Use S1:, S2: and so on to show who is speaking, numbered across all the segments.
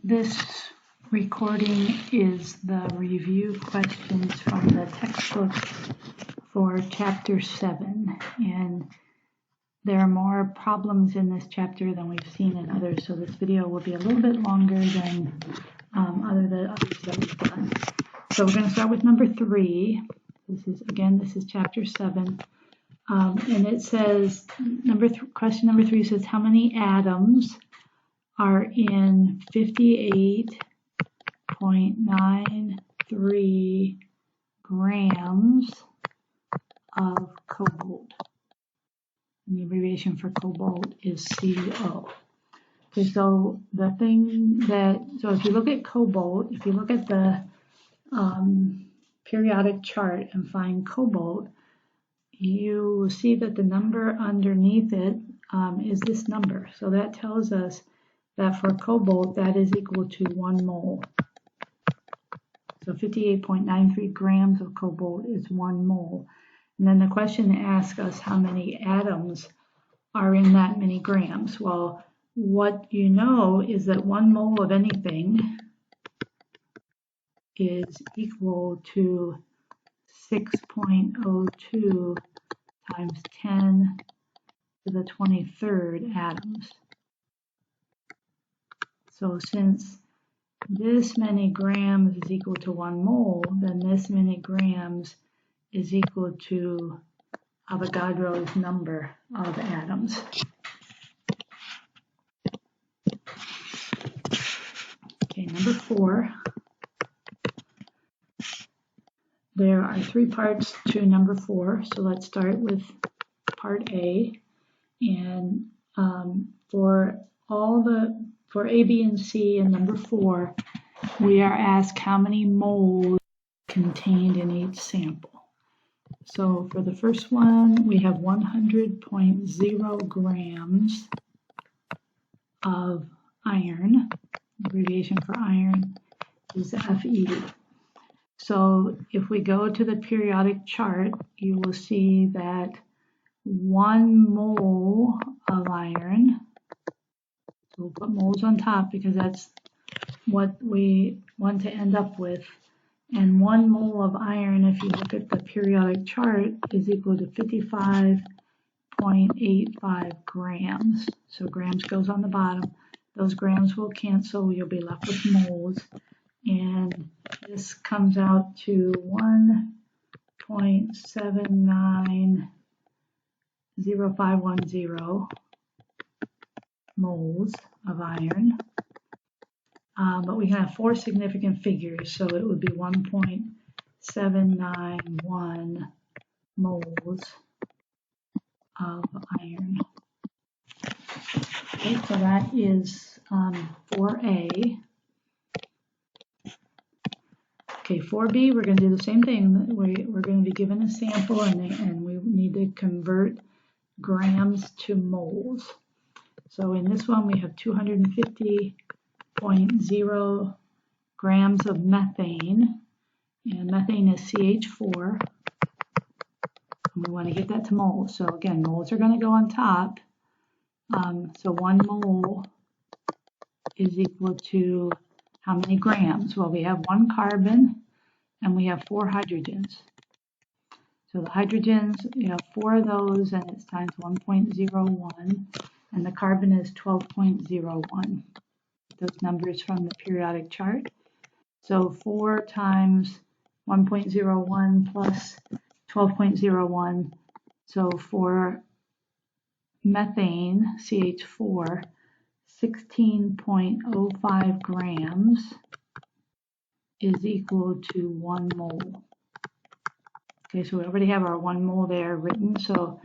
S1: This recording is the review questions from the textbook for Chapter 7, and there are more problems in this chapter than we've seen in others, so this video will be a little bit longer than others that we've done. So we're going to start with number 3. This is Chapter 7, and it says, question number 3 says, how many atoms are in 58.93 grams of cobalt? And the abbreviation for cobalt is CO. Okay, so if you look at cobalt, if you look at the periodic chart and find cobalt, you will see that the number underneath it is this number. So that tells us that for cobalt, that is equal to 1 mole. So 58.93 grams of cobalt is 1 mole. And then the question asks us how many atoms are in that many grams. Well, what you know is that 1 mole of anything is equal to 6.02 times 10 to the 23rd atoms. So since this many grams is equal to 1 mole, then this many grams is equal to Avogadro's number of atoms. Okay, number 4. There are 3 parts to number 4, so let's start with part A. And for A, B, and C in number 4, we are asked how many moles contained in each sample. So for the first one, we have 100.0 grams of iron. The abbreviation for iron is Fe. So if we go to the periodic chart, you will see that 1 mole of iron, so we'll put moles on top because that's what we want to end up with, and 1 mole of iron, if you look at the periodic chart, is equal to 55.85 grams. So grams goes on the bottom. Those grams will cancel. You'll be left with moles. And this comes out to 1.790510 moles of iron. But we can have 4 significant figures, so it would be 1.791 moles of iron. Okay, so that is 4A. Okay, 4B, we're going to do the same thing. We're going to be given a sample and we need to convert grams to moles. So in this one, we have 250.0 grams of methane, and methane is CH4. And we want to get that to moles. So again, moles are going to go on top. So 1 mole is equal to how many grams? Well, we have 1 carbon and we have 4 hydrogens. So the hydrogens, we have 4 of those, and it's times 1.01, and the carbon is 12.01. Those numbers from the periodic chart. So 4 times 1.01 plus 12.01. So for methane, CH4, 16.05 grams is equal to 1 mole. Okay, so we already have our 1 mole there written, so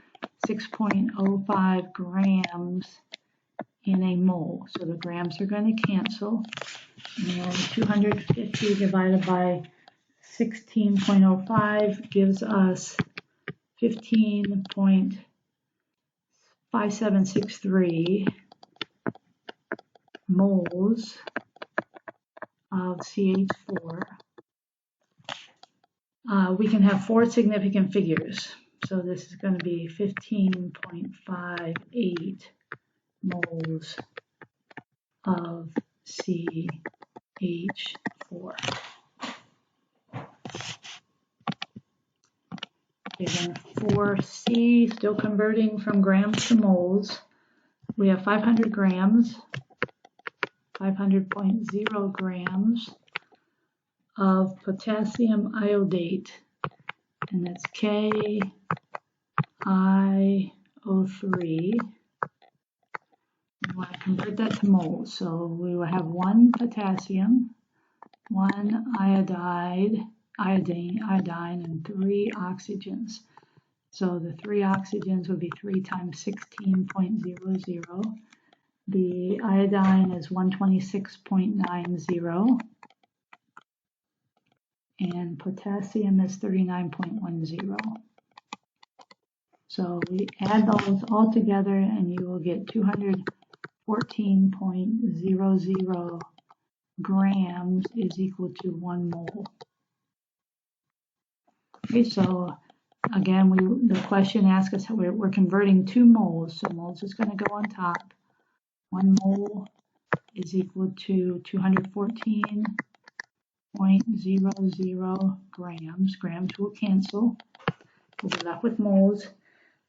S1: 6.05 grams in a mole. So the grams are going to cancel, and 250 divided by 16.05 gives us 15.5763 moles of CH4. We can have 4 significant figures. So this is going to be 15.58 moles of Okay, then 4C, still converting from grams to moles. We have 500 grams, 500.0 grams of potassium iodate, and that's KiO3. We want to convert that to moles, so we will have 1 potassium, 1 iodine, and 3 oxygens. So the 3 oxygens would be 3 times 16.00. The iodine is 126.90, and potassium is 39.10. So we add those all together and you will get 214.00 grams is equal to 1 mole. Okay, so again, the question asks us how we're converting to moles, so moles is going to go on top. 1 mole is equal to 214.00 grams. Grams will cancel. We'll be left with moles.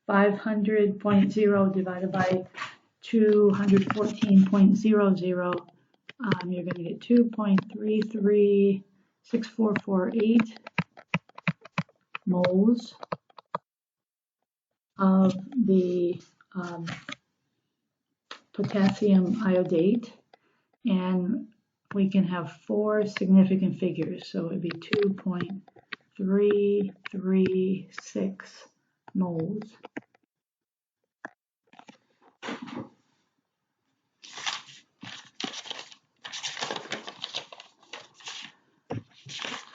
S1: 500.0 divided by 214.00, you're going to get 2.336448 moles of the potassium iodate, and we can have 4 significant figures, so it would be 2.336 moles.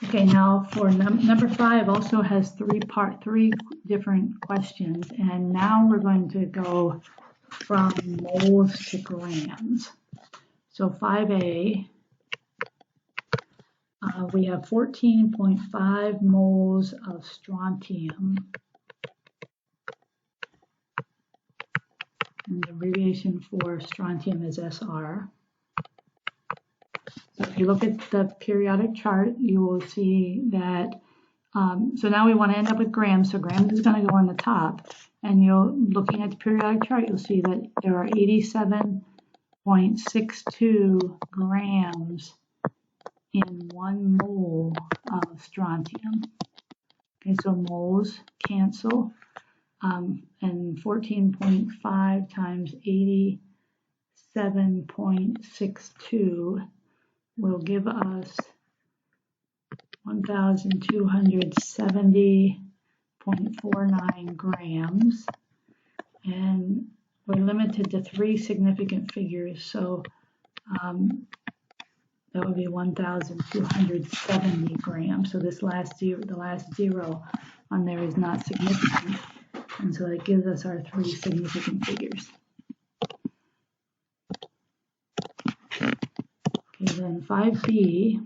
S1: Okay, now for number 5 also has 3 different questions, and now we're going to go from moles to grams. So 5A, we have 14.5 moles of strontium, and the abbreviation for strontium is SR. So if you look at the periodic chart, you will see that, so now we want to end up with grams, so grams is going to go on the top, and looking at the periodic chart, you'll see that there are 87.62 grams in 1 mole of strontium. Okay, so moles cancel, and 14.5 times 87.62 will give us 1,270.49 grams, and we're limited to 3 significant figures, so that would be 1,270 grams. So this last zero, the last 0 on there is not significant, and so that gives us our 3 significant figures. Okay, then 5B,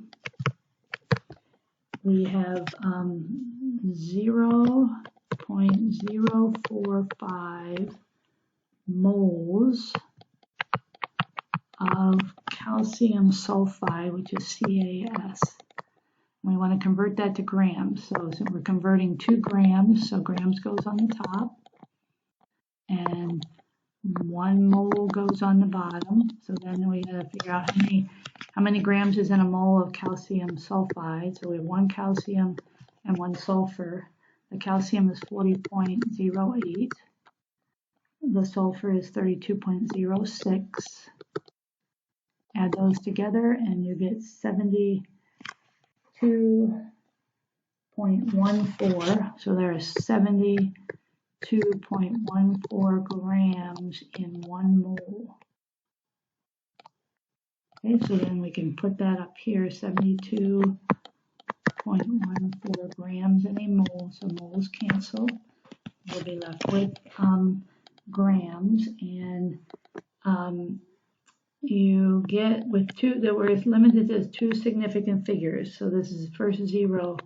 S1: we have 0.045 moles of calcium sulfide, which is CaS. We want to convert that to grams. So we're converting to grams, so grams goes on the top, and 1 mole goes on the bottom. So then we got to figure out how many grams is in a mole of calcium sulfide. So we have 1 calcium and 1 sulfur. The calcium is 40.08. The sulfur is 32.06. Add those together and you get 72.14. So there is 72.14 grams in 1 mole. Okay, so then we can put that up here, 72.14 grams in a mole. So moles cancel. We'll be left with grams, and you get with 2 that we're limited to 2 significant figures. So this is first 0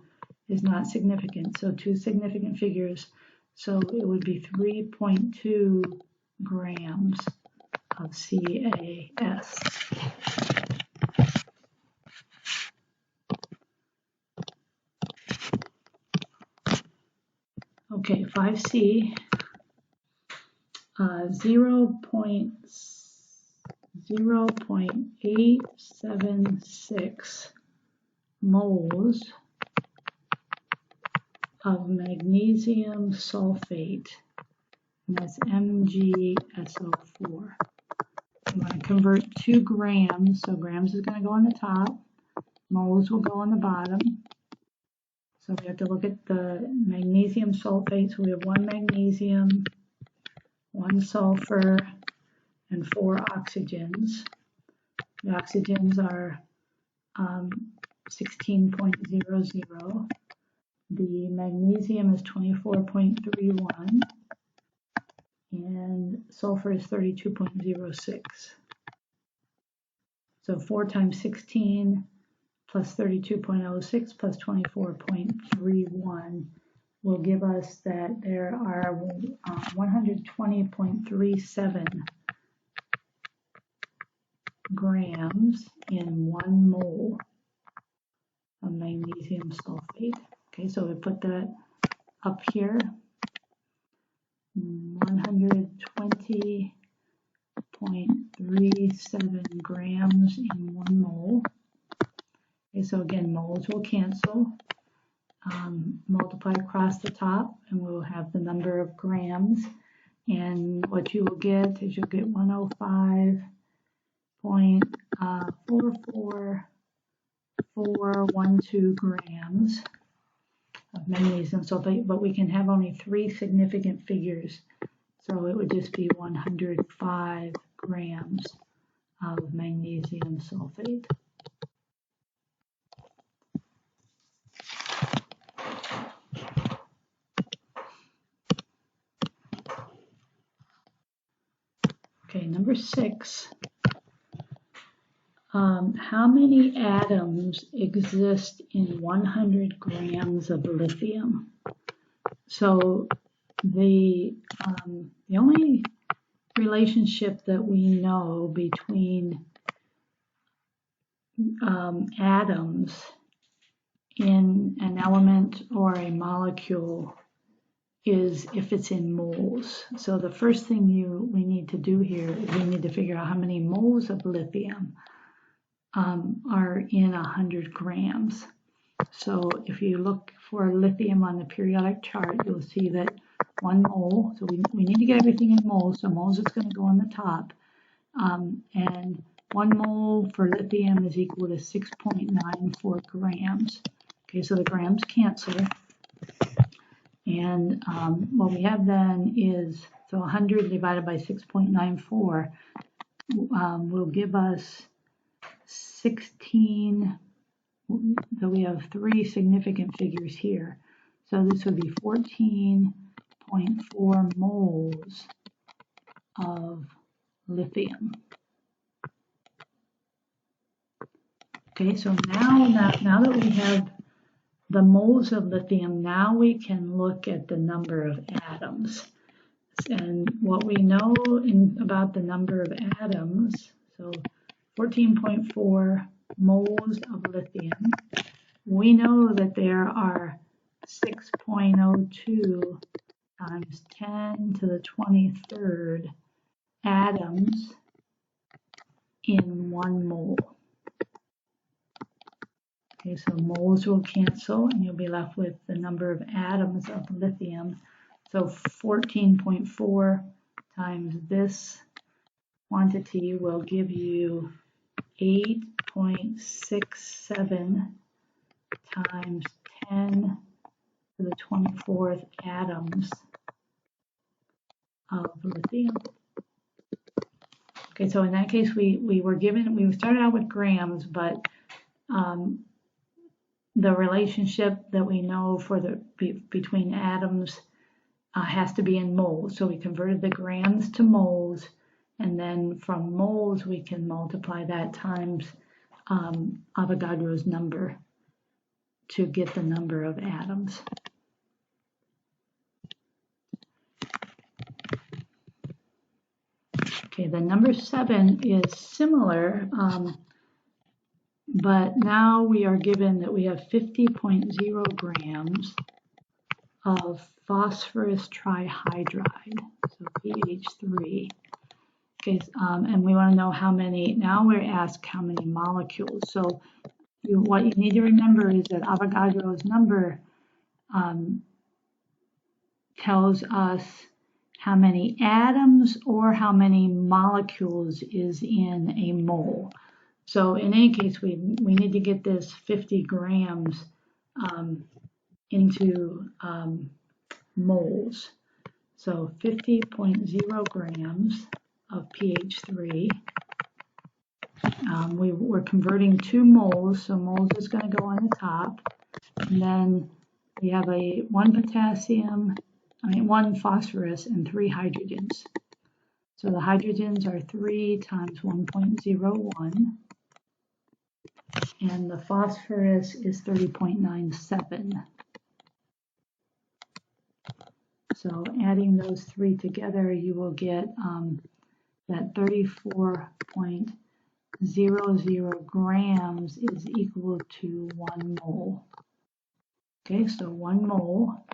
S1: is not significant, so 2 significant figures. So it would be 3.2 grams of CaS. 5C, 0.876 moles of magnesium sulfate, and that's MgSO4. I'm going to convert to grams, so grams is going to go on the top, moles will go on the bottom. So we have to look at the magnesium sulfate. So we have 1 magnesium, 1 sulfur, and 4 oxygens. The oxygens are 16.00. The magnesium is 24.31. And sulfur is 32.06. So 4 times 16 plus 32.06 plus 24.31 will give us that there are 120.37 grams in 1 mole of magnesium sulfate. Okay, so we put that up here. 120.37 grams in 1 mole. Okay, so again, moles will cancel. Multiply across the top, and we'll have the number of grams. And what you will get is you'll get 105.44412 grams of magnesium sulfate, but we can have only 3 significant figures, so it would just be 105 grams of magnesium sulfate. Okay, number 6. How many atoms exist in 100 grams of lithium? So the only relationship that we know between atoms in an element or a molecule is if it's in moles. So the first thing we need to do here is we need to figure out how many moles of lithium are in 100 grams. So if you look for lithium on the periodic chart, you'll see that 1 mole, so we need to get everything in moles, so moles is going to go on the top. And 1 mole for lithium is equal to 6.94 grams. Okay, so the grams cancel. And what we have then is, so 100 divided by 6.94 will give us 16, so we have 3 significant figures here. So this would be 14.4 moles of lithium. Okay, so now that we have the moles of lithium, now we can look at the number of atoms. And what we know about the number of atoms, so 14.4 moles of lithium, we know that there are 6.02 times 10 to the 23rd atoms in 1 mole. Okay, so moles will cancel and you'll be left with the number of atoms of lithium. So 14.4 times this quantity will give you 8.67 times 10 to the 24th atoms of lithium. Okay, so in that case, we started out with grams, but the relationship that we know for between atoms has to be in moles. So we converted the grams to moles, and then from moles we can multiply that times Avogadro's number to get the number of atoms. Okay, the number 7 is similar, but now we are given that we have 50.0 grams of phosphorus trihydride, so PH3. Okay, and we want to know how many. Now we're asked how many molecules. So what you need to remember is that Avogadro's number tells us how many atoms or how many molecules is in a mole. So in any case, we need to get this 50 grams into moles. So 50.0 grams of PH3. We're converting to moles, so moles is going to go on the top. And then we have one phosphorus and 3 hydrogens. So the hydrogens are 3 times 1.01. And the phosphorus is 30.97. So adding those 3 together, you will get that 34.00 grams is equal to 1 mole. Okay, so 1 mole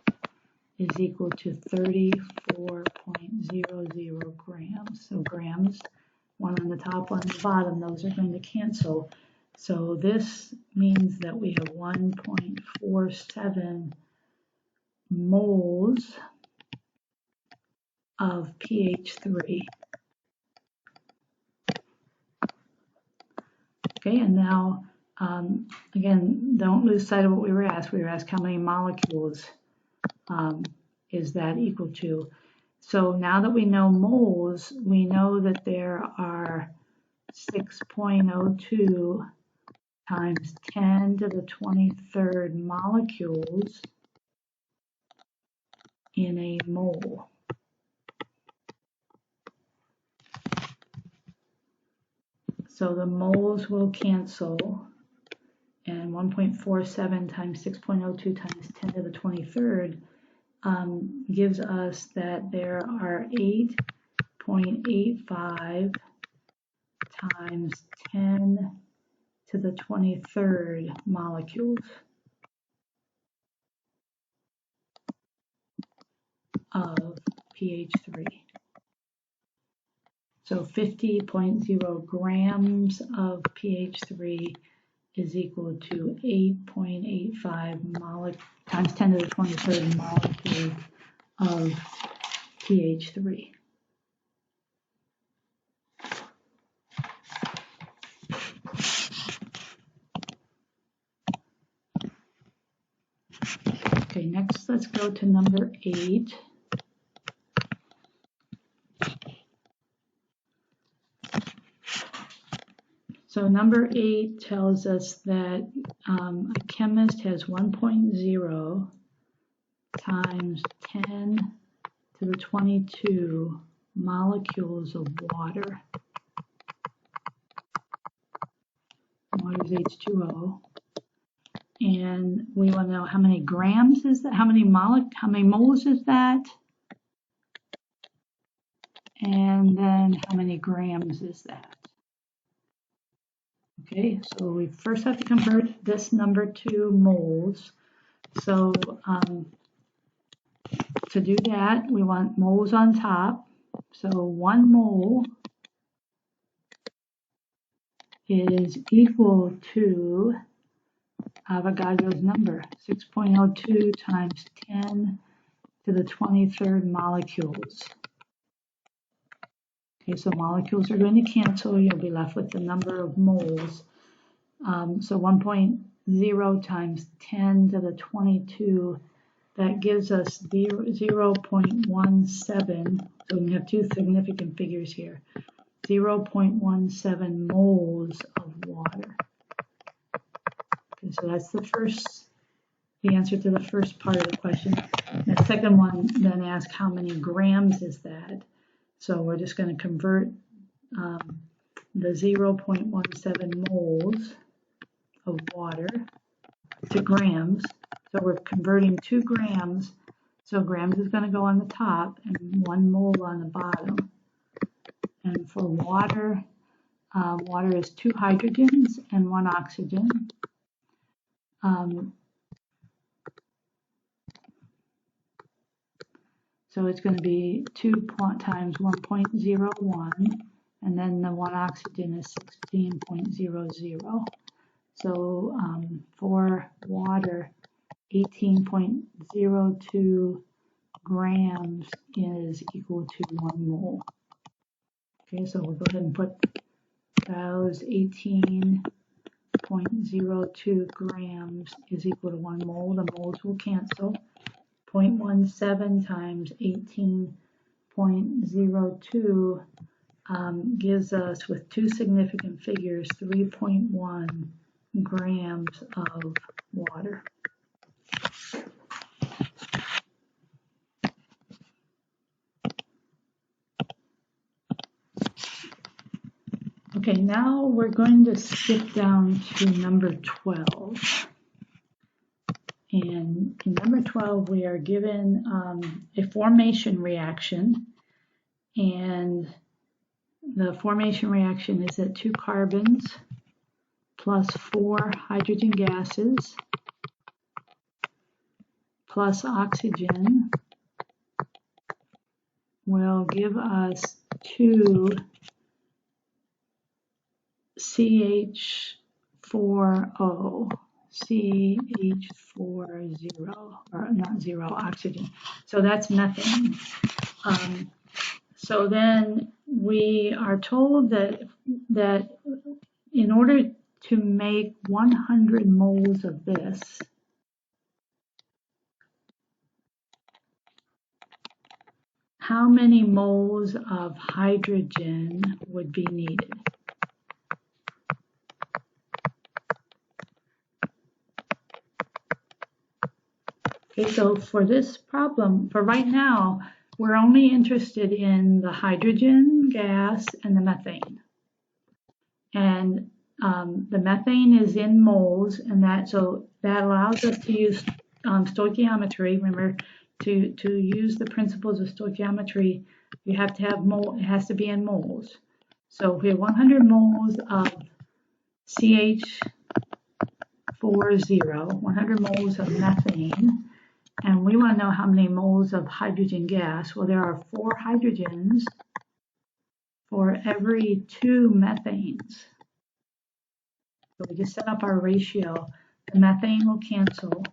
S1: is equal to 34.00 grams. So grams, one on the top, one on the bottom, those are going to cancel. So this means that we have 1.47 moles of PH3. Okay, and now, again, don't lose sight of what we were asked. We were asked how many molecules is that equal to. So now that we know moles, we know that there are 6.02 times 10 to the 23rd molecules in a mole. So the moles will cancel, and 1.47 times 6.02 times 10 to the 23rd gives us that there are 8.85 times 10 to the 23rd molecules of PH3. So 50.0 grams of PH3 is equal to 8.85 times 10 to the 23rd molecule of PH3. Okay, next let's go to number 8. So number 8 tells us that a chemist has 1.0 times 10 to the 22 molecules of water. Water is H2O. And we want to know how many grams is that, how many moles is that? And then how many grams is that? Okay, so we first have to convert this number to moles. So to do that, we want moles on top. So 1 mole is equal to Avogadro's number, 6.02 times 10 to the 23rd molecules. Okay, so molecules are going to cancel. You'll be left with the number of moles. So 1.0 times 10 to the 22, that gives us 0.17. So we have 2 significant figures here. 0.17 moles of water. Okay, so that's the answer to the first part of the question. The second one then asks how many grams is that? So we're just going to convert the 0.17 moles of water to grams. So we're converting 2 grams. So grams is going to go on the top and 1 mole on the bottom. And for water, water is 2 hydrogens and 1 oxygen. 2 So it's going to be 2 times 1.01, and then the 1 oxygen is 16.00. So for water, 18.02 grams is equal to 1 mole. Okay, so we'll go ahead and put those 18.02 grams is equal to 1 mole. The moles will cancel. 0.17 times 18.02 gives us, with two significant figures, 3.1 grams of water. Okay, now we're going to skip down to number 12. And in number 12, we are given a formation reaction. And the formation reaction is that 2 carbons plus 4 hydrogen gases plus oxygen will give us 2 CH4O, or not zero, oxygen. So that's methane. So then we are told that in order to make 100 moles of this, how many moles of hydrogen would be needed? Okay, so for this problem, for right now, we're only interested in the hydrogen gas and the methane. And the methane is in moles, and that allows us to use stoichiometry. Remember, to use the principles of stoichiometry, you have to have it has to be in moles. So if we have 100 moles of CH40, 100 moles of methane, and we want to know how many moles of hydrogen gas. Well, there are 4 hydrogens for every 2 methanes. So we just set up our ratio. The methane will cancel.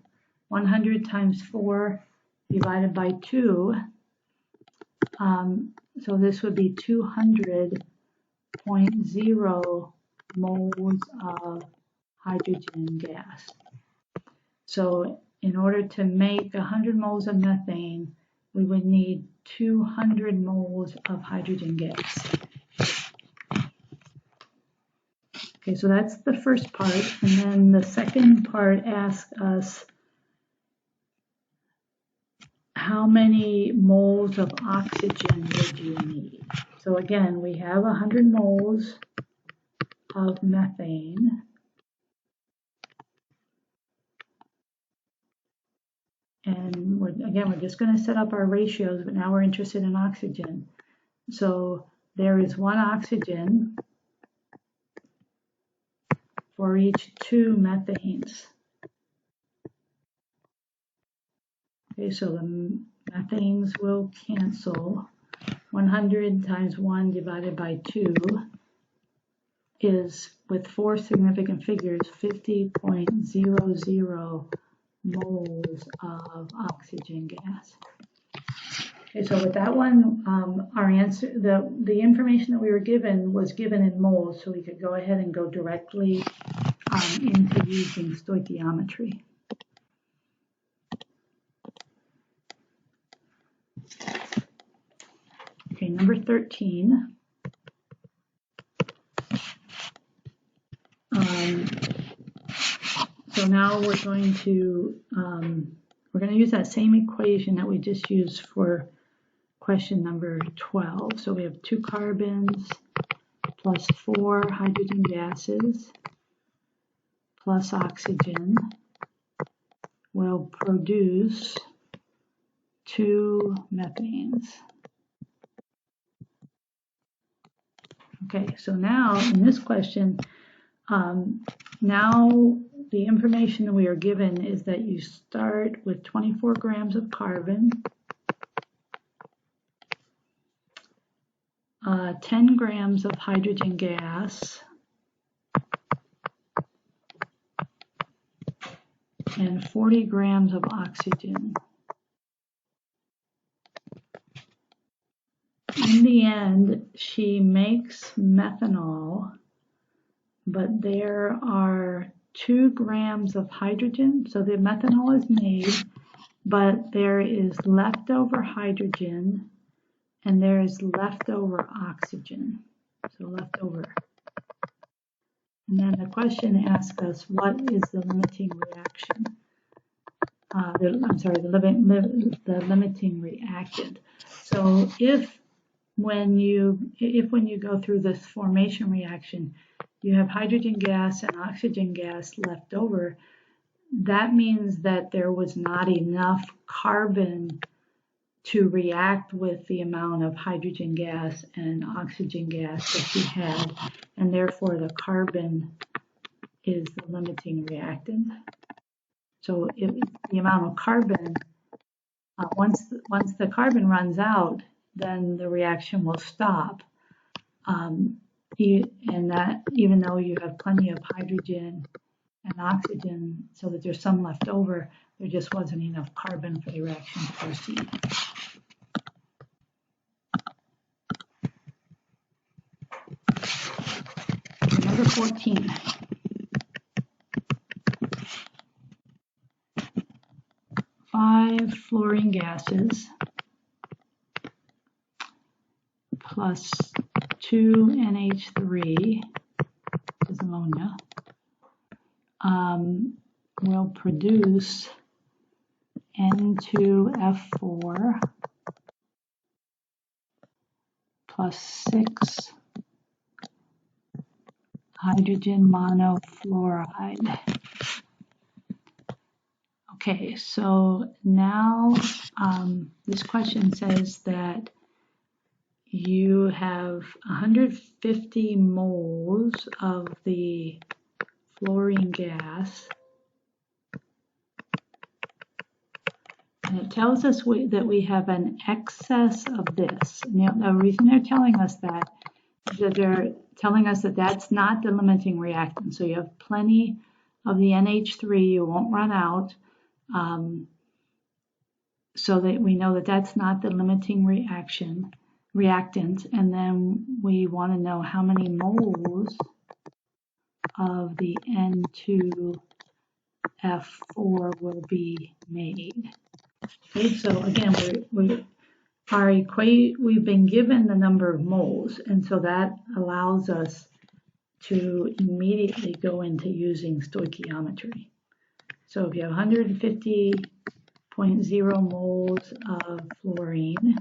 S1: 100 times 4 divided by 2. So this would be 200.0 moles of hydrogen gas. So in order to make 100 moles of methane, we would need 200 moles of hydrogen gas. Okay, so that's the first part. And then the second part asks us how many moles of oxygen would you need? So again, we have 100 moles of methane. And we're just going to set up our ratios, but now we're interested in oxygen. So there is 1 oxygen for each 2 methanes. Okay, so the methanes will cancel. 100 times 1 divided by 2 is, with 4 significant figures, 50.00 moles of oxygen gas. Okay, so with that one, our answer, the information that we were given was given in moles, so we could go ahead and go directly into using stoichiometry. Okay, number 13. So now we're going to use that same equation that we just used for question number 12. So we have 2 carbons plus 4 hydrogen gases plus oxygen will produce 2 methanes. Okay, so now in this question, now the information that we are given is that you start with 24 grams of carbon 10 grams of hydrogen gas and 40 grams of oxygen. In the end, she makes methanol, but there are 2 grams of hydrogen, so the methanol is made, but there is leftover hydrogen and there is leftover oxygen, so leftover. And then the question asks us, what is the limiting reaction? The limiting reactant. So if when you go through this formation reaction, you have hydrogen gas and oxygen gas left over, that means that there was not enough carbon to react with the amount of hydrogen gas and oxygen gas that you had, and therefore the carbon is the limiting reactant. So if the amount of carbon, once the carbon runs out, then the reaction will stop. And that even though you have plenty of hydrogen and oxygen, so that there's some left over, there just wasn't enough carbon for the reaction to proceed. Number 14. Five fluorine gases plus 2 NH3, which is ammonia, will produce N2F4 plus 6 hydrogen monofluoride. Okay, so now this question says that you have 150 moles of the fluorine gas, and it tells us that we have an excess of this. Now, the reason they're telling us that is that they're telling us that that's not the limiting reactant. So you have plenty of the NH3, you won't run out, so that we know that that's not the limiting reactant, and then we want to know how many moles of the N2F4 will be made. Okay, so again, we've been given the number of moles, and so that allows us to immediately go into using stoichiometry. So if you have 150.0 moles of fluorine,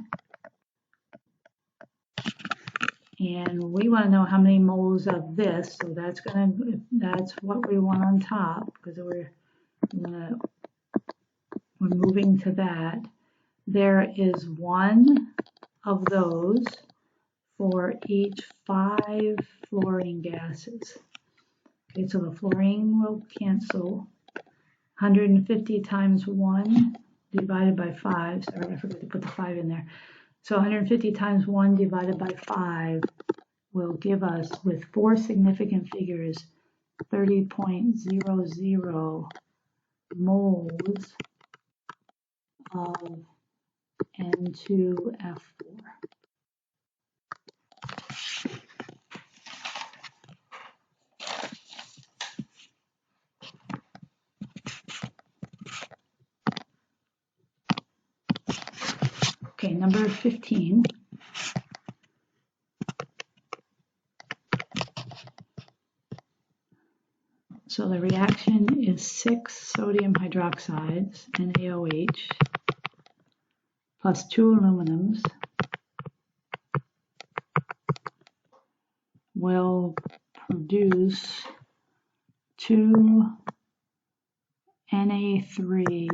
S1: and we want to know how many moles of this, so that's what we want on top, because we're moving to that. There is 1 of those for each 5 fluorine gases. Okay, so the fluorine will cancel. 150 times 1 divided by 5. Sorry, I forgot to put the 5 in there. So 150 times 1 divided by 5 will give us, with 4 significant figures, 30.00 moles of N2F4. Okay, number 15. So the reaction is 6 sodium hydroxides, NaOH, plus 2 aluminums will produce 2 Na3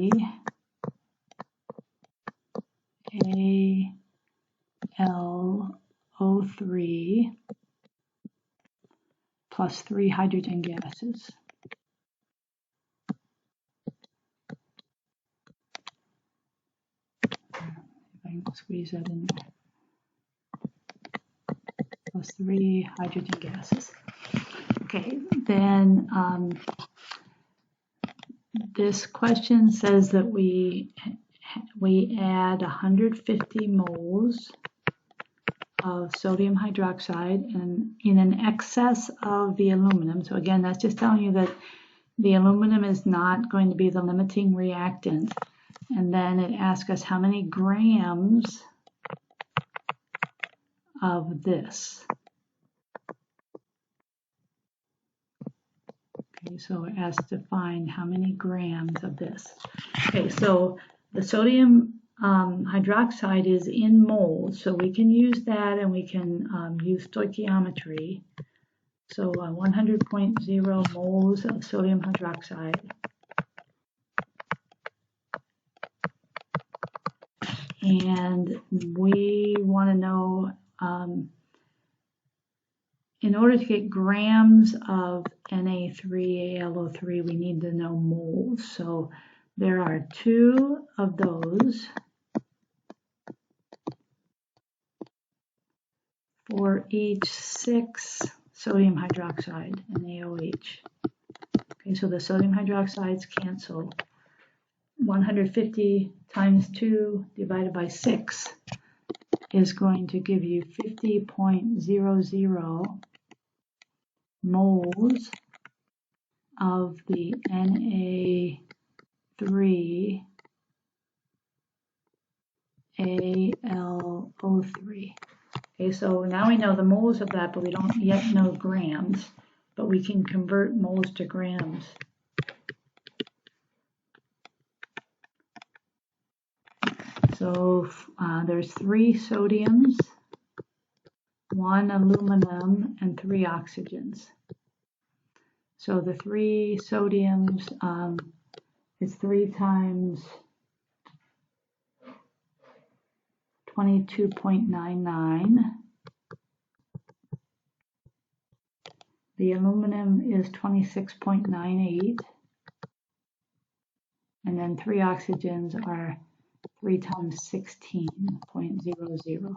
S1: AlO3 plus 3 hydrogen gases. If I can squeeze that in there. plus 3 hydrogen gases. Okay, then this question says that we add 150 moles of sodium hydroxide and in an excess of the aluminum. So again, that's just telling you that the aluminum is not going to be the limiting reactant. And then it asks us how many grams of this. Okay, so it asks to find how many grams of this. Okay, so the sodium hydroxide is in moles, so we can use that and we can use stoichiometry. So 100.0 moles of sodium hydroxide. And we want to know, in order to get grams of Na3AlO3, we need to know moles. So there are 2 of those for each 6 sodium hydroxide, NaOH. Okay, so the sodium hydroxides cancel. 150 times 2 divided by 6 is going to give you 50.00 moles of the Na3AlO3. Okay, so now we know the moles of that, but we don't yet know grams, but we can convert moles to grams. So there's 3 sodiums, 1 aluminum, and 3 oxygens. So the 3 sodiums is 3 times 22.99. The aluminum is 26.98. And then 3 oxygens are 3 times 16.00.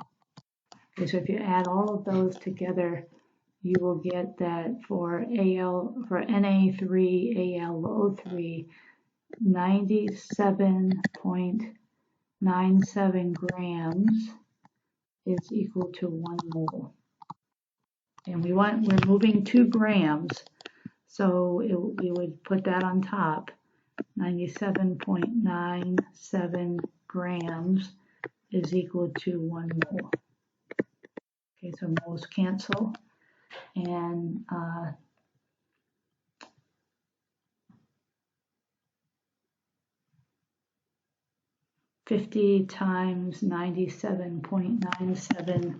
S1: Okay, so if you add all of those together, you will get that for Na3AlO3, 97.97 grams is equal to 1 mole. And we're moving 2 grams, so we would put that on top. 97.97 grams is equal to 1 mole. Okay, so moles cancel, and 50 times 97.97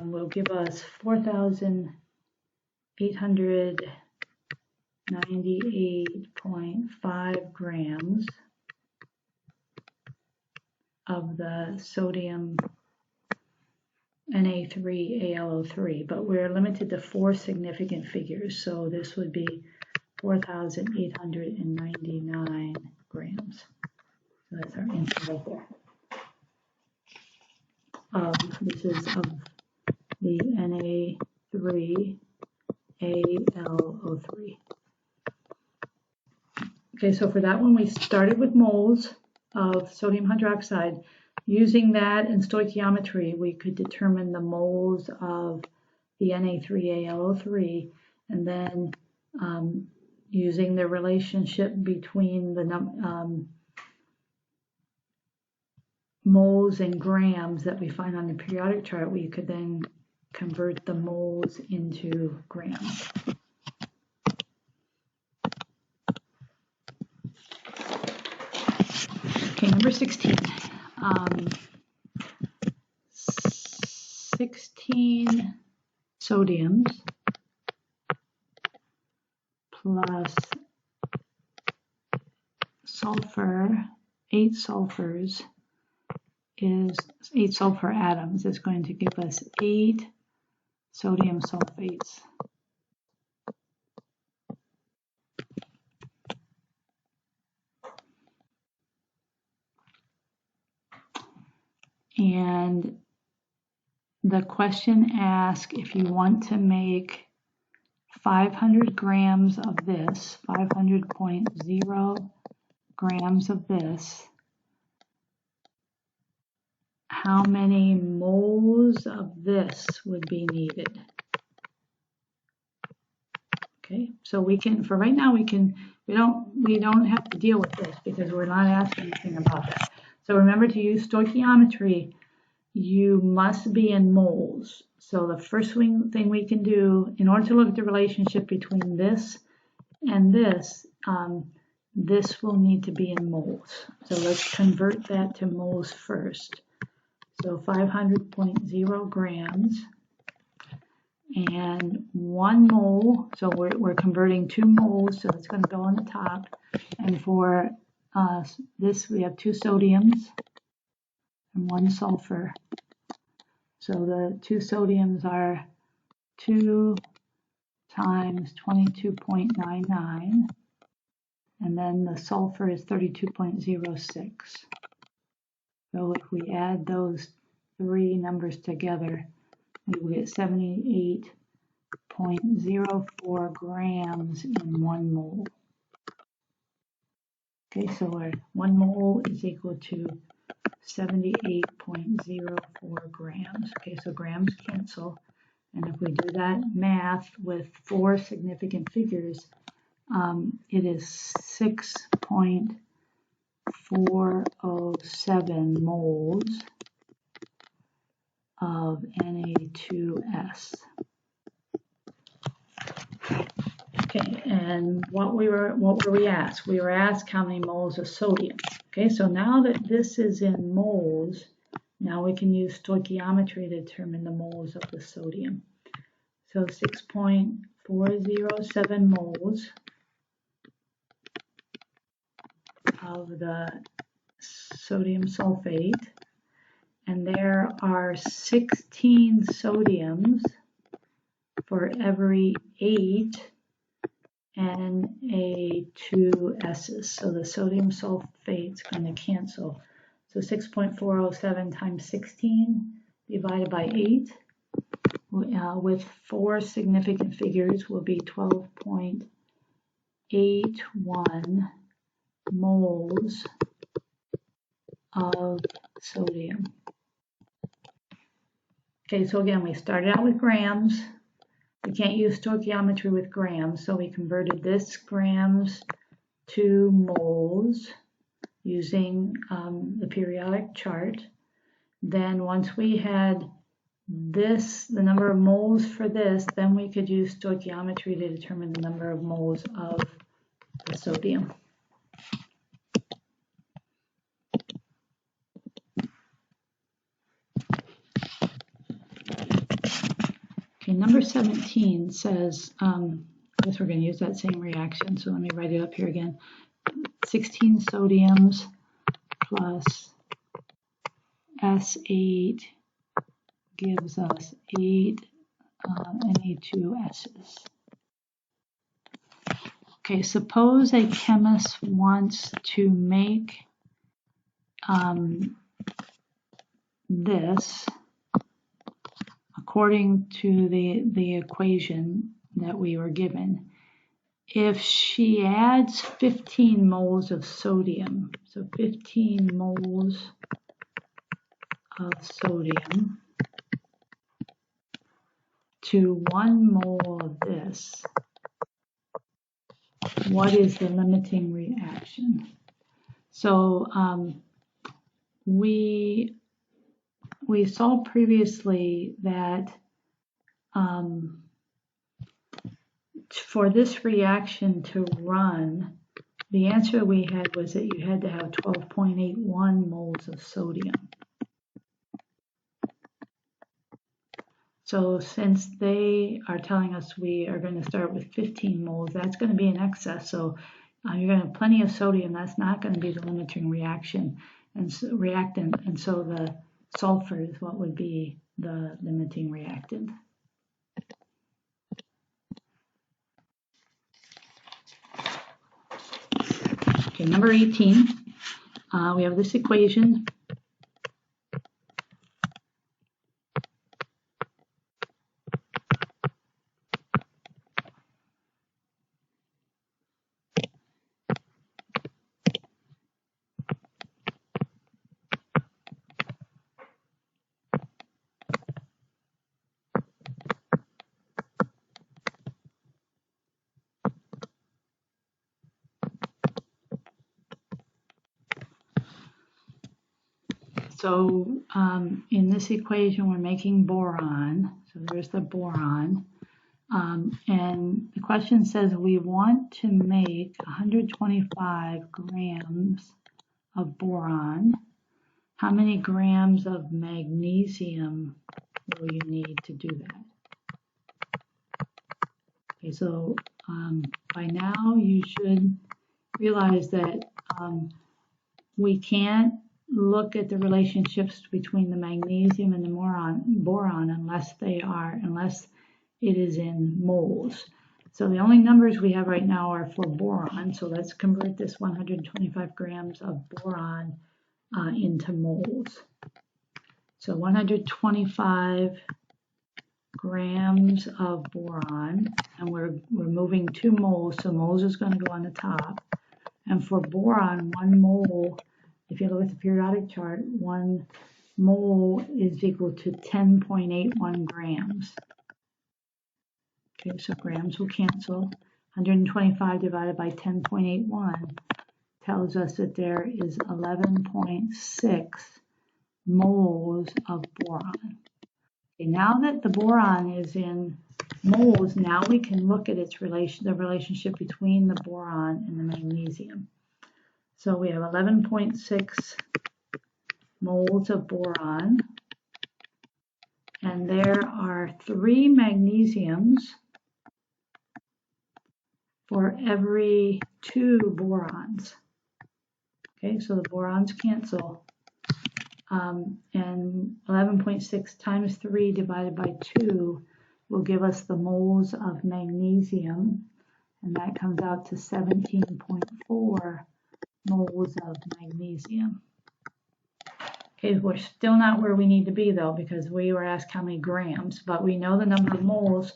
S1: will give us 4,898.5 grams of the sodium Na3AlO3, but we're limited to 4 significant figures, so this would be 4,899 grams. So that's our answer right there. This is of the Na3AlO3. Okay, so for that one, we started with moles of sodium hydroxide. Using that in stoichiometry, we could determine the moles of the Na3AlO3, and then using the relationship between the moles and grams that we find on the periodic chart, we could then convert the moles into grams. Okay, number 16. 16 sodiums plus sulfur, 8 sulfurs is 8 sulfur atoms is going to give us 8 sodium sulfates. And the question asks if you want to make 500 grams of this, 500.0 grams of this, how many moles of this would be needed? Okay, so we can, for right now, we don't have to deal with this because we're not asking anything about that. So remember, to use stoichiometry, you must be in moles. So the first thing we can do, in order to look at the relationship between this and this will need to be in moles. So let's convert that to moles first. So 500.0 grams and 1 mole, so we're converting 2 moles, so it's going to go on the top. And for this, we have 2 sodiums and 1 sulfur. So the 2 sodiums are 2 times 22.99, and then the sulfur is 32.06. So if we add those 3 numbers together, we will get 78.04 grams in 1 mole. Okay, so our 1 mole is equal to 78.04 grams. Okay, so grams cancel. And if we do that math with 4 significant figures, it is 6.407 moles of Na2S. Okay, and what were we asked? We were asked how many moles of sodium. Okay, so now that this is in moles, now we can use stoichiometry to determine the moles of the sodium. So 6.407 moles of the sodium sulfate, and there are 16 sodiums for every 8 Na2S's. So the sodium sulfate is going to cancel. So 6.407 times 16 divided by 8 with 4 significant figures will be 12.81 moles of sodium. Okay, so again, we started out with grams. We can't use stoichiometry with grams, so we converted this grams to moles using the periodic chart. Then once we had this, the number of moles for this, then we could use stoichiometry to determine the number of moles of the sodium. Okay, number 17 says, I guess we're going to use that same reaction, so let me write it up here again. 16 sodiums plus S8 gives us 8 Na2S's. Okay, suppose a chemist wants to make this according to the equation that we were given. If she adds 15 moles of sodium, so 15 moles of sodium to 1 mole of this, what is the limiting reaction? So we saw previously that for this reaction to run, the answer we had was that you had to have 12.81 moles of sodium. So since they are telling us we are going to start with 15 moles, that's going to be in excess. So you're going to have plenty of sodium. That's not going to be the limiting reaction and reactant. And so the sulfur is what would be the limiting reactant. Okay, number 18, we have this equation. So in this equation, we're making boron. So there's the boron. And the question says we want to make 125 grams of boron. How many grams of magnesium will you need to do that? Okay, so by now you should realize that we can't look at the relationships between the magnesium and the boron unless it is in moles. So the only numbers we have right now are for boron. So let's convert this 125 grams of boron into moles. So 125 grams of boron, and we're moving 2 moles, so moles is going to go on the top. And for boron, 1 mole, if you look at the periodic chart, 1 mole is equal to 10.81 grams. Okay, so grams will cancel. 125 divided by 10.81 tells us that there is 11.6 moles of boron. Okay, now that the boron is in moles, now we can look at its the relationship between the boron and the magnesium. So we have 11.6 moles of boron, and there are 3 magnesiums for every 2 borons. Okay, so the borons cancel. And 11.6 times 3 divided by 2 will give us the moles of magnesium, and that comes out to 17.4 moles of magnesium. Okay, we're still not where we need to be though, because we were asked how many grams, but we know the number of moles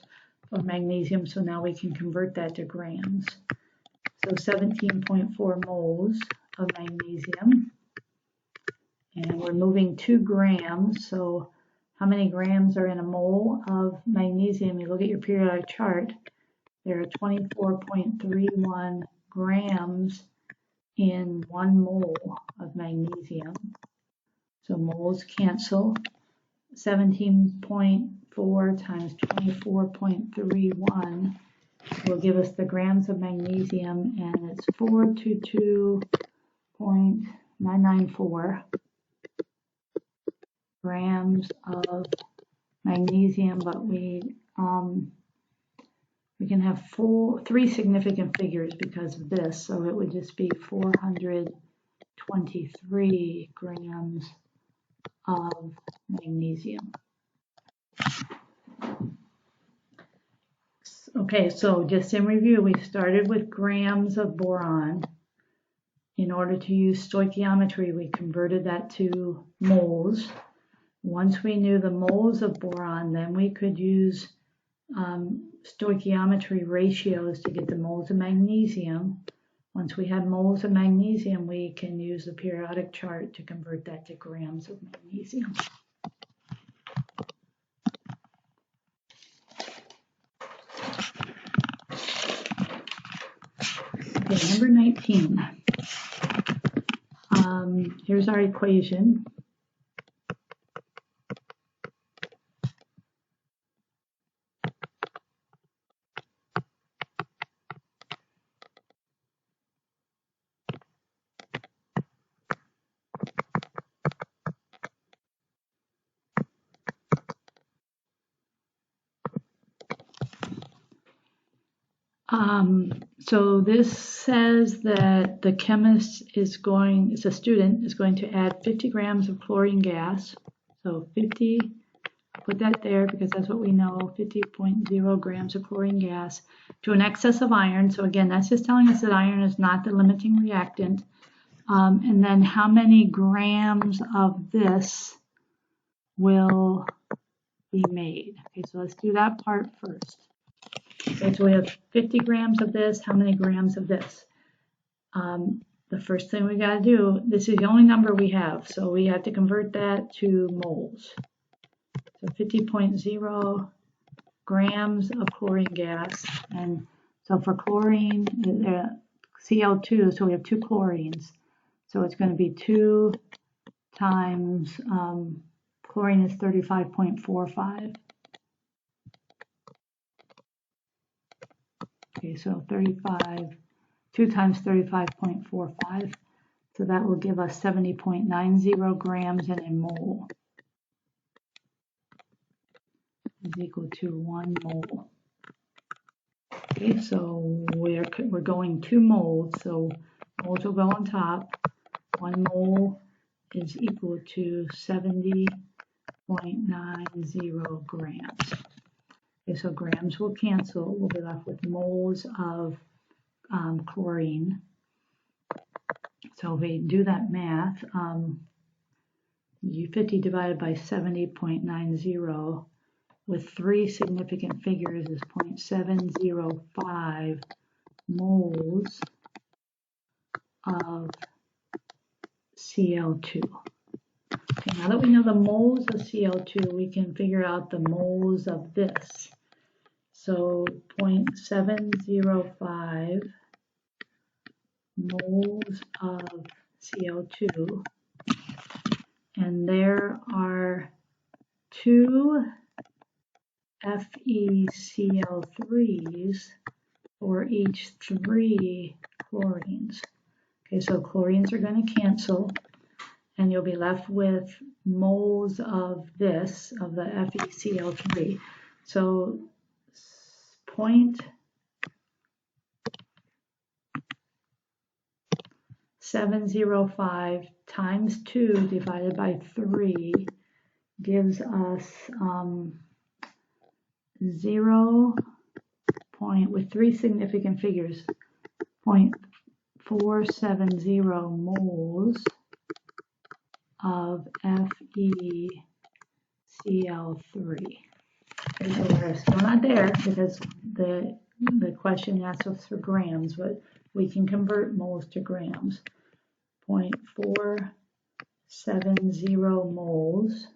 S1: of magnesium, so now we can convert that to grams. So 17.4 moles of magnesium, and we're moving 2 grams, so how many grams are in a mole of magnesium? You look at your periodic chart, there are 24.31 grams in 1 mole of magnesium. So moles cancel. 17.4 times 24.31 will give us the grams of magnesium, and it's 422.994 grams of magnesium, but we can have 3 significant figures because of this, so it would just be 423 grams of magnesium. Okay, so just in review, we started with grams of boron. In order to use stoichiometry, we converted that to moles. Once we knew the moles of boron, then we could use stoichiometry ratios to get the moles of magnesium. Once we have moles of magnesium, we can use the periodic chart to convert that to grams of magnesium. Okay, number 19. Here's our equation. So this says that the chemist it's a student, is going to add 50 grams of chlorine gas. So 50, put that there because that's what we know, 50.0 grams of chlorine gas to an excess of iron. So again, that's just telling us that iron is not the limiting reactant. And then how many grams of this will be made? Okay, so let's do that part first. Okay, so we have 50 grams of this. How many grams of this? The first thing we got to do, this is the only number we have, so we have to convert that to moles. So 50.0 grams of chlorine gas. And so for chlorine, Cl2, so we have 2 chlorines. So it's going to be 2 times chlorine is 35.45. Okay, so 2 times 35.45. So that will give us 70.90 grams in a mole is equal to 1 mole. Okay, so we're going 2 moles, so moles will go on top. 1 mole is equal to 70.90 grams. Okay, so grams will cancel. We'll be left with moles of chlorine. So if we do that math, 50 divided by 70.90 with 3 significant figures is 0.705 moles of Cl2. Okay, now that we know the moles of Cl2, we can figure out the moles of this. So 0.705 moles of Cl2, and there are 2 FeCl3s for each 3 chlorines. Okay, so chlorines are going to cancel, and you'll be left with moles of this, of the FeCl3. So 0.705 times 2 divided by 3 gives us 0. With 3 significant figures, 0.470 moles of FeCl3. Okay, so we're still not there because the question asks us for grams, but we can convert moles to grams. 0.470 moles.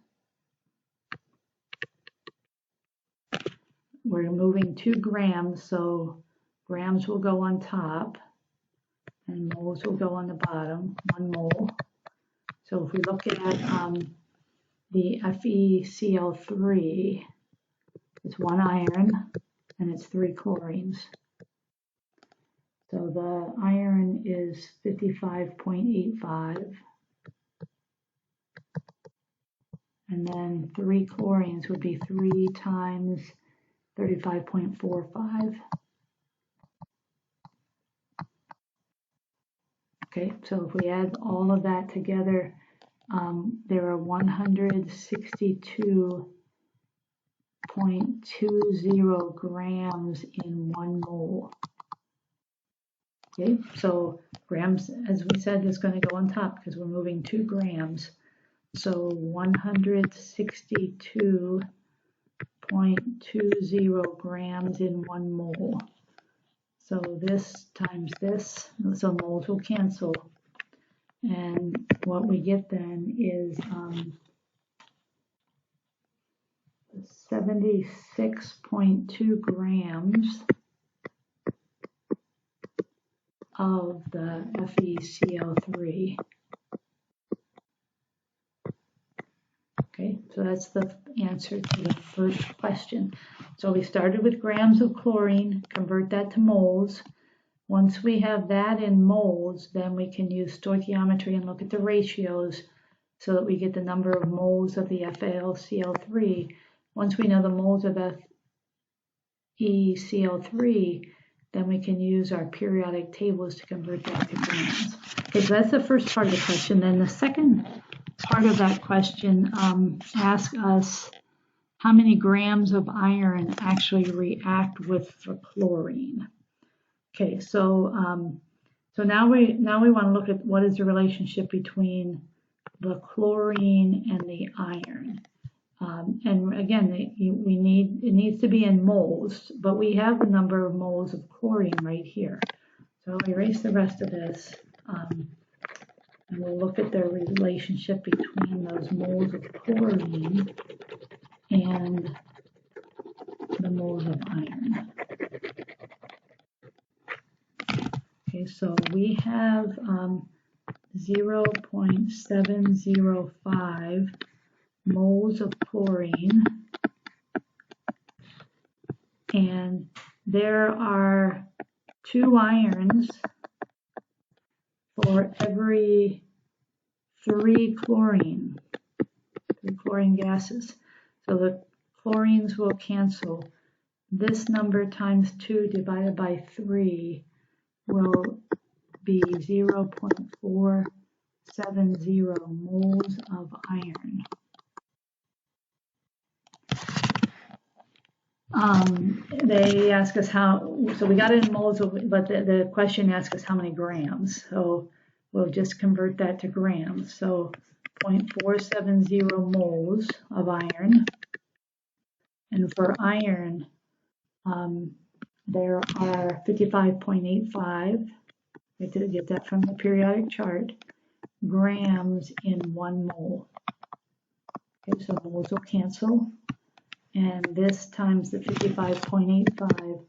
S1: We're moving 2 grams, so grams will go on top and moles will go on the bottom, 1 mole. So if we look at the FeCl3, it's 1 iron and it's 3 chlorines. So the iron is 55.85, and then 3 chlorines would be 3 times 35.45. Okay, so if we add all of that together, there are 162.20 grams in 1 mole. Okay, so grams, as we said, is going to go on top because we're moving 2 grams. So 162.20 grams in 1 mole. So this times this, so moles will cancel. And what we get then is 76.2 grams of the FeCl3. Okay, so that's the answer to the first question. So we started with grams of chlorine, convert that to moles. Once we have that in moles, then we can use stoichiometry and look at the ratios so that we get the number of moles of the FeCl3. Once we know the moles of FeCl3, then we can use our periodic tables to convert that to grams. Okay, so that's the first part of the question. Then the second part of that question asks us how many grams of iron actually react with the chlorine. Okay, so now we want to look at what is the relationship between the chlorine and the iron. And again, it needs to be in moles, but we have the number of moles of chlorine right here. So I'll erase the rest of this, and we'll look at the relationship between those moles of chlorine and the moles of iron. Okay, so we have 0.705 moles of chlorine, and there are 2 irons for every 3 chlorine gases. So the chlorines will cancel. This number times 2 divided by 3 will be 0.470 moles of iron. They ask us how, so we got it in moles, but the question asks us how many grams. So we'll just convert that to grams. So 0.470 moles of iron. And for iron, there are 55.85, we have to get that from the periodic chart, grams in 1 mole. Okay, so moles will cancel. And this times the 55.85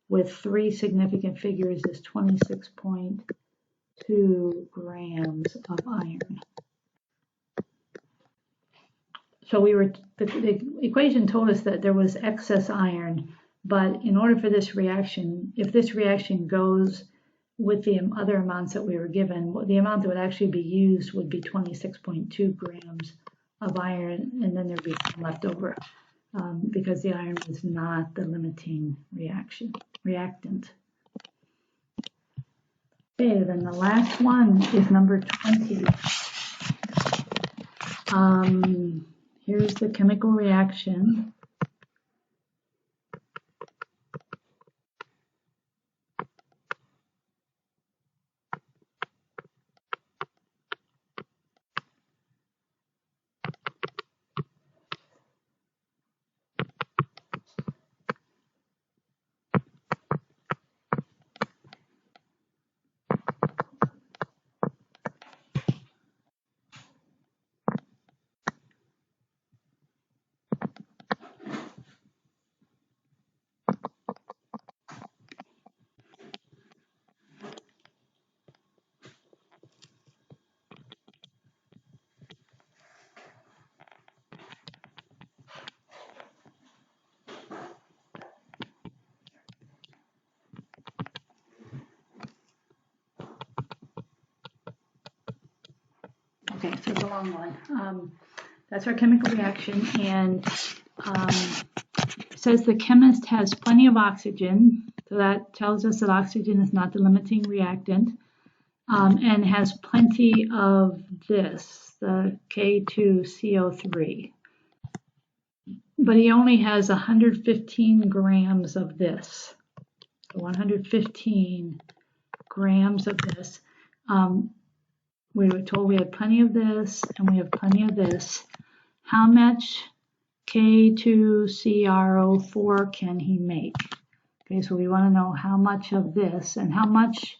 S1: with 3 significant figures is 26.2 grams of iron. So the equation told us that there was excess iron, but in order for this reaction, if this reaction goes with the other amounts that we were given, the amount that would actually be used would be 26.2 grams of iron, and then there'd be some left over. Because the iron was not the limiting reactant. Okay, then the last one is number 20. Here's the chemical reaction. Okay, so it's a long one. That's our chemical reaction, and it says the chemist has plenty of oxygen, so that tells us that oxygen is not the limiting reactant, and has plenty of this, the K2CO3. But he only has 115 grams of this, so 115 grams of this. We were told we had plenty of this and we have plenty of this. How much K2CrO4 can he make? Okay, so we want to know how much of this, and how much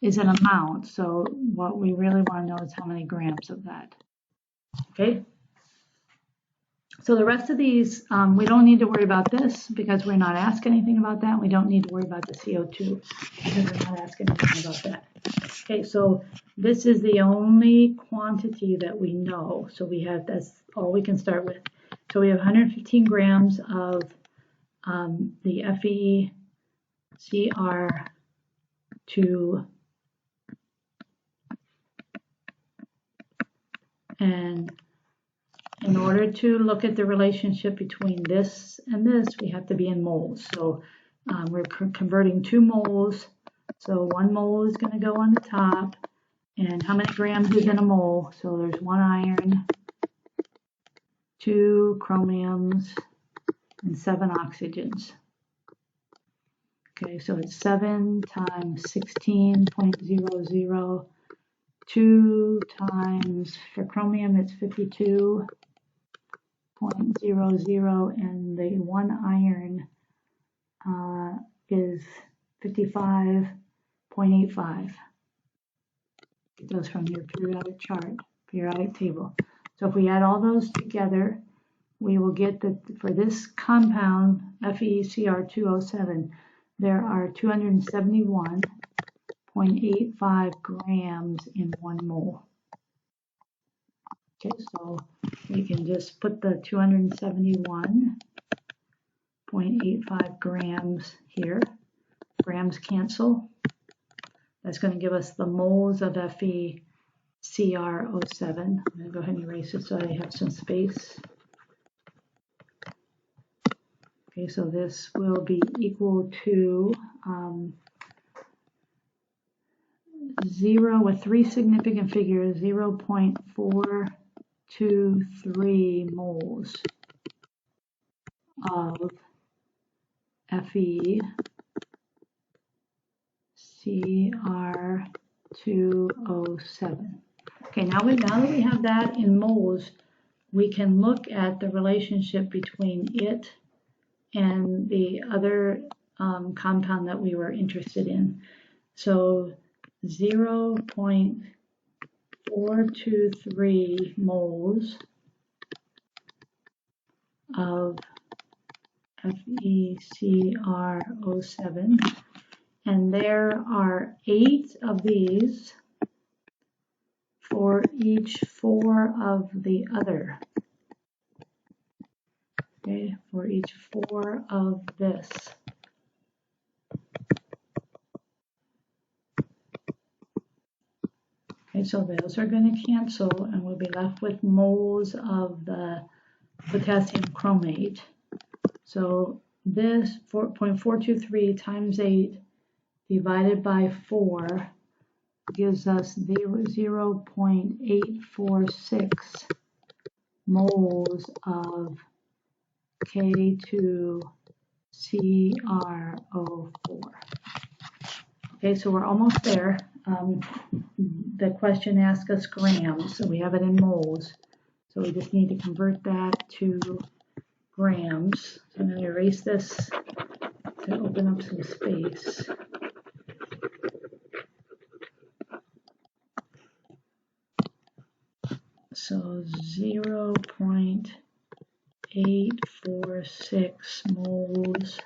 S1: is an amount. So what we really want to know is how many grams of that. Okay. So the rest of these, we don't need to worry about this because we're not asked anything about that. We don't need to worry about the CO2 because we're not asked anything about that. Okay, so this is the only quantity that we know. So we have, that's all we can start with. So we have 115 grams of the FeCr2, and in order to look at the relationship between this and this, we have to be in moles. So we're converting 2 moles. So 1 mole is going to go on the top. And how many grams is in a mole? So there's 1 iron, 2 chromiums, and 7 oxygens. Okay, so it's 7 times 16.00. 2 times, for chromium it's 52.00, and the 1 iron is 55.85. Get those from your periodic chart, periodic table. So if we add all those together, we will get that for this compound, FeCr2O7, there are 271.5 0.85 grams in 1 mole. Okay, so we can just put the 271.85 grams here. Grams cancel. That's going to give us the moles of FeCrO7. I'm going to go ahead and erase it so I have some space. Okay, so this will be equal to 0 with 3 significant figures, 0.423 moles of FeCrO7. Okay, now that we have that in moles, we can look at the relationship between it and the other compound that we were interested in. So 0.423 moles of FeCrO7, and there are 8 of these for each 4 of the other. Okay, for each 4 of this. Okay, so those are going to cancel, and we'll be left with moles of the potassium chromate. So this 0.423 times 8 divided by 4 gives us 0.846 moles of K2CrO4. Okay, so we're almost there. The question asks us grams, so we have it in moles. So we just need to convert that to grams. So I'm going to erase this to open up some space. So 0.846 moles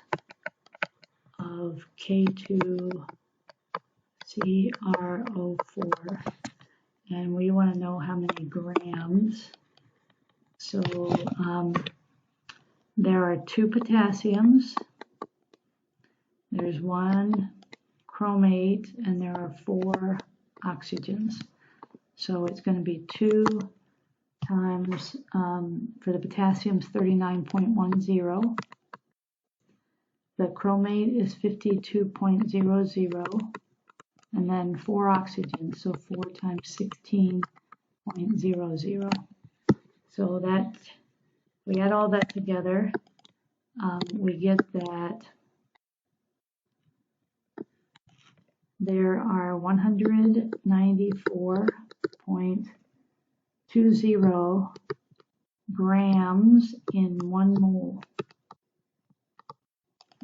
S1: of K2CrO4, and we want to know how many grams. So there are 2 potassiums, there's 1 chromate, and there are 4 oxygens. So it's going to be 2 times, for the potassium is 39.10. The chromate is 52.00. And then 4 oxygens, so 4 times 16.00. So that, we add all that together, we get that there are 194.20 grams in 1 mole.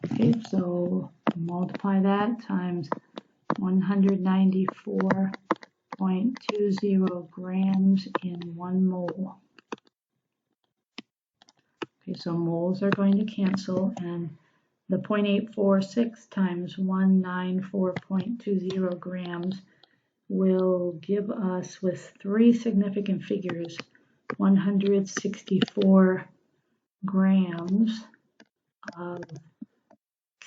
S1: Okay, so multiply that times 194.20 grams in 1 mole. Okay, so moles are going to cancel, and the 0.846 times 194.20 grams will give us, with 3 significant figures, 164 grams of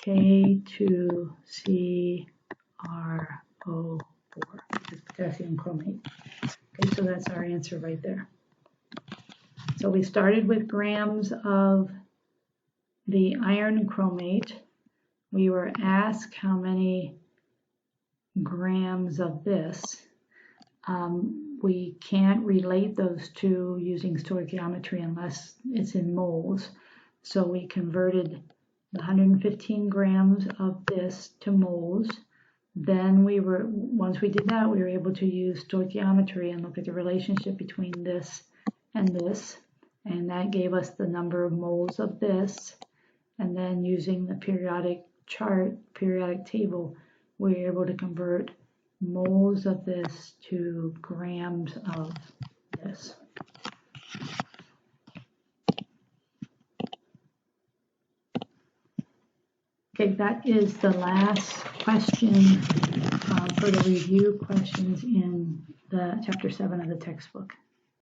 S1: K2CrO4, which is potassium chromate. Okay, so that's our answer right there. So we started with grams of the iron chromate. We were asked how many grams of this. We can't relate those two using stoichiometry unless it's in moles. So we converted the 115 grams of this to moles. Then once we did that, we were able to use stoichiometry and look at the relationship between this and this. And that gave us the number of moles of this. And then using the periodic table, we were able to convert moles of this to grams of this. Okay, that is the last question for the review questions in the chapter 7 of the textbook.